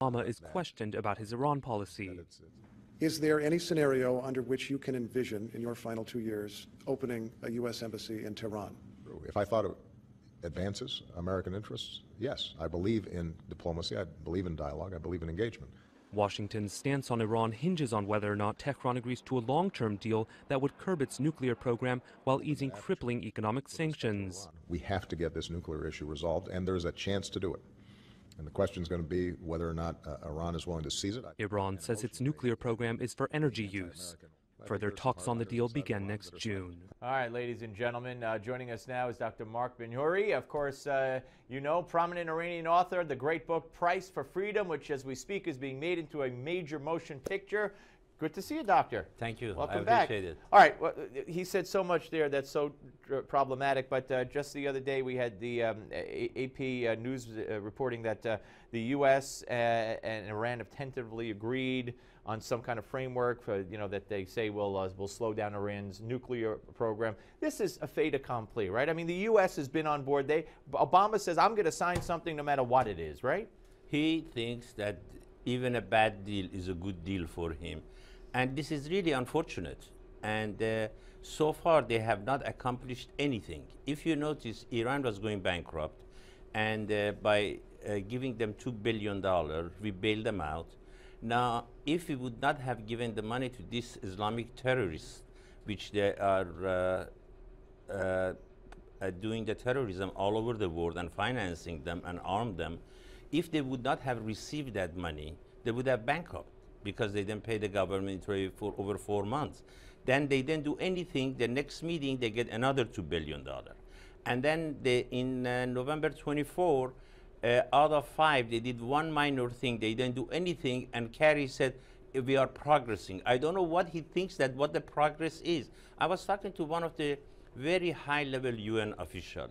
Obama is questioned about his Iran policy. Is there any scenario under which you can envision, in your final 2 years, opening a U.S. embassy in Tehran? If I thought it advances American interests, yes. I believe in diplomacy, I believe in dialogue, I believe in engagement. Washington's stance on Iran hinges on whether or not Tehran agrees to a long-term deal that would curb its nuclear program while easing crippling economic sanctions. We have to get this nuclear issue resolved, and there's a chance to do it. And the question is going to be whether or not Iran is willing to seize it. Iran says its nuclear program is for energy use. Further talks on the deal begin next June. All right, ladies and gentlemen, joining us now is Dr. Marc Benhuri. Of course, you know, prominent Iranian author, the great book Price for Freedom, which as we speak is being made into a major motion picture. Good to see you, Doctor. Thank you. Welcome I appreciate back. it. All right, well, he said so much there that's so problematic, but just the other day we had the AP News reporting that the U.S. and Iran have tentatively agreed on some kind of framework, you know, that they say will slow down Iran's nuclear program. This is a fait accompli, right? I mean, the U.S. has been on board. Obama says, I'm going to sign something no matter what it is, right? He thinks that even a bad deal is a good deal for him. And this is really unfortunate. And so far, they have not accomplished anything. If you notice, Iran was going bankrupt. And by giving them $2 billion, we bailed them out. Now, if we would not have given the money to these Islamic terrorists, which they are doing the terrorism all over the world and financing them and arm them, if they would not have received that money, they would have bankrupt because they didn't pay the government for over 4 months. Then they didn't do anything. The next meeting, they get another $2 billion. And then in November 24, out of 5, they did one minor thing. They didn't do anything, and Kerry said, we are progressing. I don't know what he thinks that what the progress is. I was talking to one of the very high-level UN official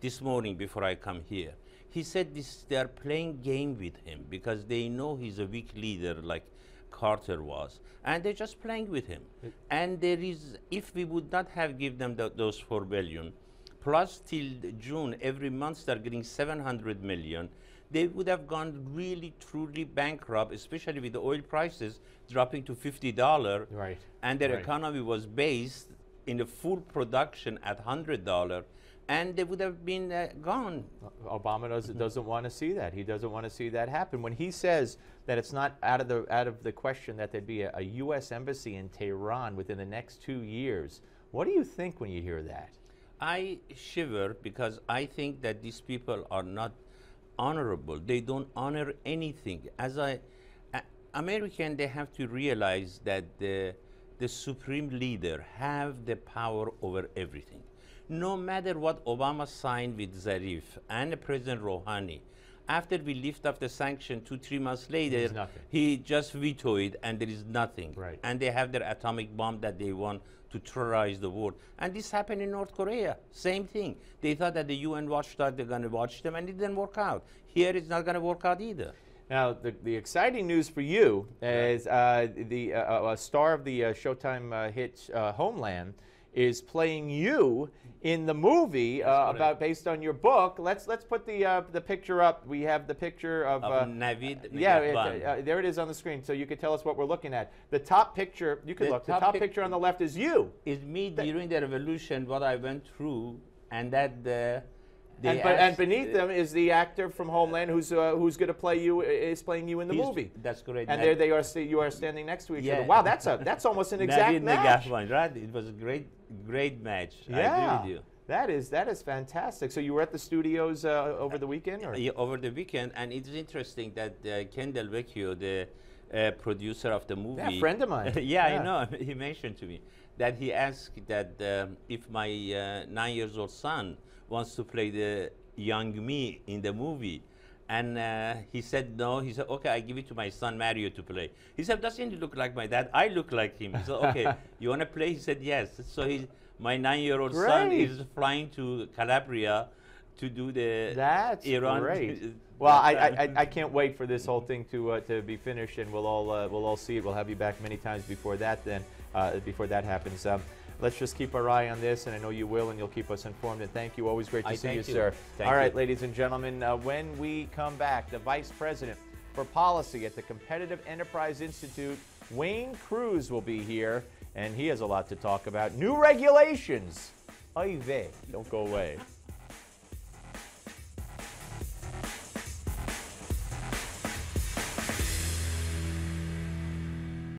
this morning before I come here. He said they are playing game with him because they know he's a weak leader like Carter was, and they're just playing with him. And there is, if we would not have given them those 4 billion, plus till June, every month they're getting 700 million, they would have gone really, truly bankrupt, especially with the oil prices dropping to $50. Right. And their economy was based in the full production at $100, and they would have been gone. Obama doesn't want to see that. He doesn't want to see that happen. When he says that it's not out of the question that there'd be a U.S. embassy in Tehran within the next 2 years, what do you think when you hear that? I shiver because I think that these people are not honorable. They don't honor anything. American, they have to realize that the supreme leader have the power over everything. No matter what Obama signed with Zarif and President Rouhani, after we lift off the sanction 2-3 months later, he just vetoed and there is nothing. Right. And they have their atomic bomb that they want to terrorize the world. And this happened in North Korea, same thing. They thought that the UN watchdog, they're going to watch them, and it didn't work out. Here it's not going to work out either. Now, the exciting news for you is a star of the Showtime hit Homeland is playing you in the movie based on your book. Let's put the picture up. We have the picture of Navid. Yeah, there it is on the screen, so you can tell us what we're looking at. The top picture, you can look. The top picture on the left is you. Is me during the revolution, what I went through, and that. And beneath them is the actor from Homeland who's going to play you, is playing you in the movie. That's correct. And there they are. You are standing next to each other. Wow, that's almost an exact match. Right? It was a great match. Yeah. I agree with you. That is fantastic. So you were at the studios over the weekend? Or? Yeah, over the weekend, and it's interesting that Ken Del Vecchio, the producer of the movie, yeah, a friend of mine. yeah, I know. He mentioned to me that he asked that if my 9-year-old son wants to play the young me in the movie. And he said no. He said, okay, I give it to my son Mario to play. He said, doesn't he look like my dad? I look like him. He said, okay, you want to play? He said, yes. So my 9-year-old son is flying to Calabria to do the Iran. Great. Well, I can't wait for this whole thing to be finished, and we'll all see it. We'll have you back many times before that. Then before that happens. Let's just keep our eye on this, and I know you will, and you'll keep us informed. And thank you. Always great to see you, sir. All right, ladies and gentlemen, when we come back, the Vice President for Policy at the Competitive Enterprise Institute. Wayne Cruz will be here, and he has a lot to talk about. New regulations. Ay vey. Don't go away.